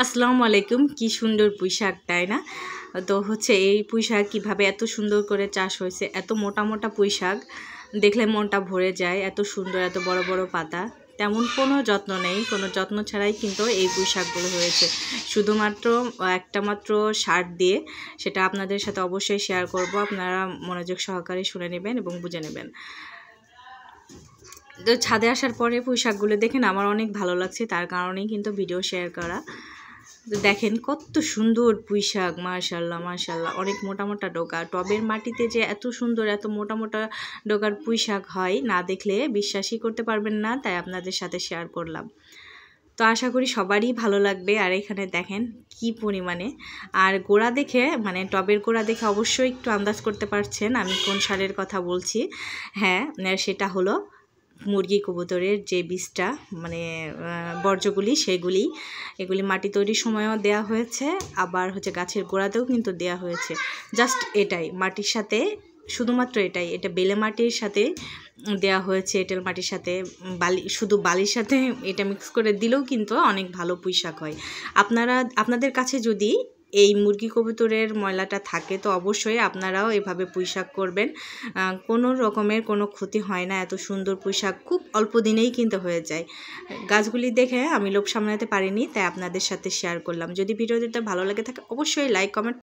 আসসালামু আলাইকুম। কি সুন্দর পুঁই শাক, তাই না? তো হচ্ছে এই পুঁই শাক কীভাবে এত সুন্দর করে চাষ হয়েছে, এত মোটা মোটা পুঁই শাক দেখলে মনটা ভরে যায়। এত সুন্দর, এত বড় বড় পাতা, তেমন কোনো যত্ন নেই, কোনো যত্ন ছাড়াই কিন্তু এই পুঁই শাকগুলো হয়েছে। শুধুমাত্র একটা মাত্র সার দিয়ে, সেটা আপনাদের সাথে অবশ্যই শেয়ার করব। আপনারা মনোযোগ সহকারে শুনে নেবেন এবং বুঝে নেবেন। তো ছাদে আসার পরে পুঁই শাকগুলো দেখেন আমার অনেক ভালো লাগছে, তার কারণেই কিন্তু ভিডিও শেয়ার করা। তো দেখেন কত সুন্দর পুঁই শাক, মাশাআল্লাহ মাশাআল্লাহ, অনেক মোটা মোটা ডগা। টবের মাটিতে যে এত সুন্দর, এত মোটা মোটা ডগার পুঁই শাক হয়, না দেখলে বিশ্বাসই করতে পারবেন না, তাই আপনাদের সাথে শেয়ার করলাম। তো আশা করি সবারই ভালো লাগবে। আর এখানে দেখেন কি পরিমাণে, আর গোড়া দেখে, মানে টবের গোড়া দেখে অবশ্যই একটু আন্দাজ করতে পারছেন আমি কোন সারের কথা বলছি। হ্যাঁ, সেটা হলো মুরগি কবুতরের যে বীজটা, মানে বর্জ্যগুলি, সেগুলি এগুলি মাটি তৈরির সময়ও দেয়া হয়েছে, আবার হচ্ছে গাছের গোড়াতেও কিন্তু দেয়া হয়েছে। জাস্ট এটাই মাটির সাথে, শুধুমাত্র এটাই, এটা বেলে মাটির সাথে দেয়া হয়েছে, এঁটেল মাটির সাথে বালি, শুধু বালির সাথে এটা মিক্স করে দিলেও কিন্তু অনেক ভালো পুঁই শাক হয়। আপনাদের কাছে যদি এই মুরগি কবুতরের ময়লাটা থাকে, তো অবশ্যই আপনারাও এভাবে পুঁই শাক করবেন। কোনো রকমের কোনো ক্ষতি হয় না। এত সুন্দর পুঁই শাক খুব অল্প দিনেই কিন্তু হয়ে যায়। গাছগুলি দেখে আমি লোভ সামলাতে পারিনি, তাই আপনাদের সাথে শেয়ার করলাম। যদি ভিডিওটা ভালো লাগে থাকে অবশ্যই লাইক, কমেন্ট